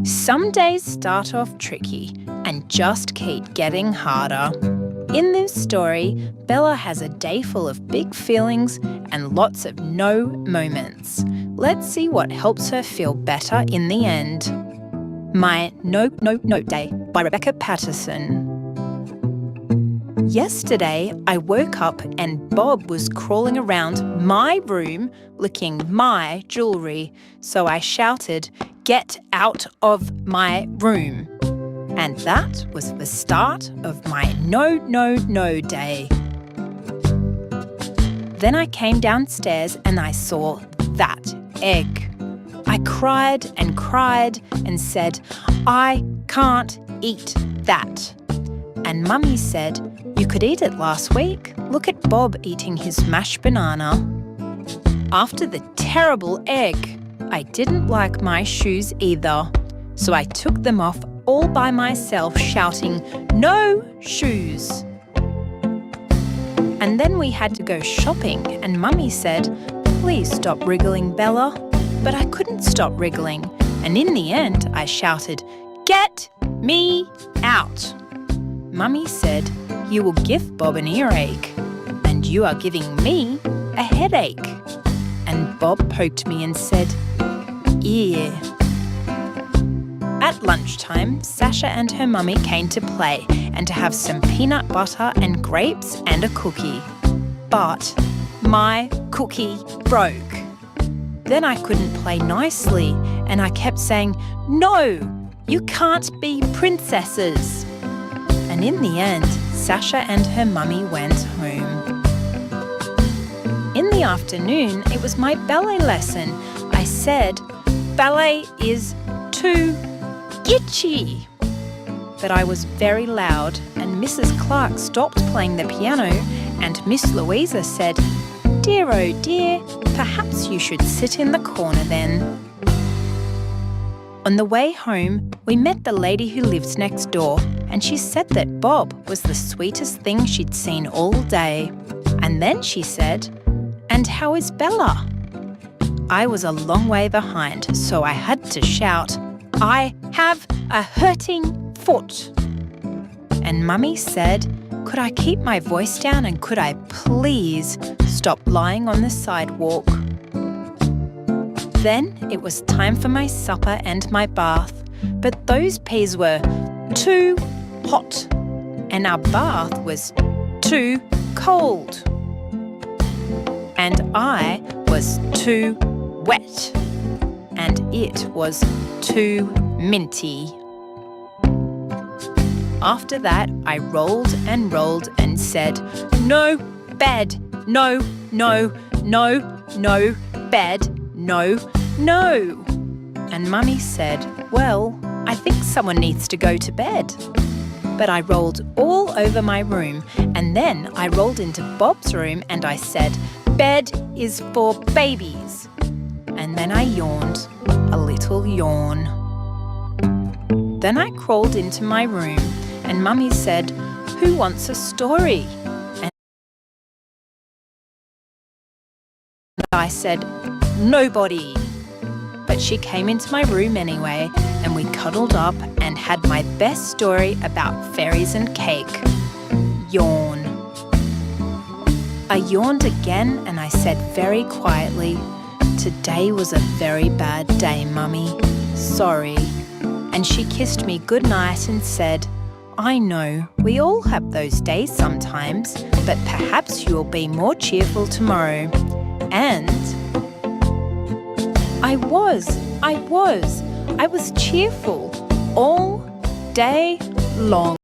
Some days start off tricky and just keep getting harder. In this story, Bella has a day full of big feelings and lots of no moments. Let's see what helps her feel better in the end. My No Day by Rebecca Patterson. Yesterday, I woke up and Bob was crawling around my room licking my jewellery, so I shouted, "Get out of my room!" And that was the start of my No Day. Then I came downstairs and I saw that egg. I cried and said, "I can't eat that." And Mummy said, "You could eat it last week. Look at Bob eating his mashed banana." After the terrible egg, I didn't like my shoes either. So I took them off all by myself, shouting, "No shoes!" And then we had to go shopping and Mummy said, "Please stop wriggling, Bella." But I couldn't stop wriggling. And in the end, I shouted, "Get me out!" Mummy said, "You will give Bob an earache, and you are giving me a headache." And Bob poked me and said, "Ear." At lunchtime, Sasha and her mummy came to play and to have some peanut butter and grapes and a cookie. But my cookie broke. Then I couldn't play nicely and I kept saying, "No, you can't be princesses." And in the end, Sasha and her mummy went home. In the afternoon, it was my ballet lesson. I said, "Ballet is too itchy." But I was very loud and Mrs. Clark stopped playing the piano and Miss Louisa said, "Dear oh dear, perhaps you should sit in the corner then." On the way home, we met the lady who lives next door and she said that Bob was the sweetest thing she'd seen all day. And then she said, "And how is Bella?" I was a long way behind, so I had to shout, "I have a hurting foot." And Mummy said, "Could I keep my voice down and could I please stop lying on the sidewalk?" Then it was time for my supper and my bath, but those peas were too hot and our bath was too cold. And I was too wet and it was too minty. After that, I rolled and said, "No bed, no bed, no." And Mummy said, "Well, I think someone needs to go to bed." But I rolled all over my room and then I rolled into Bob's room and I said, "Bed is for babies." And then I yawned, a little yawn. Then I crawled into my room and Mummy said, "Who wants a story?" And I said, "Nobody." But she came into my room anyway and we cuddled up and had my best story about fairies and cake. Yawn. I yawned again and I said very quietly, "Today was a very bad day, Mummy. Sorry." And she kissed me goodnight and said, "I know, we all have those days sometimes, but perhaps you'll be more cheerful tomorrow." And I was cheerful all day long.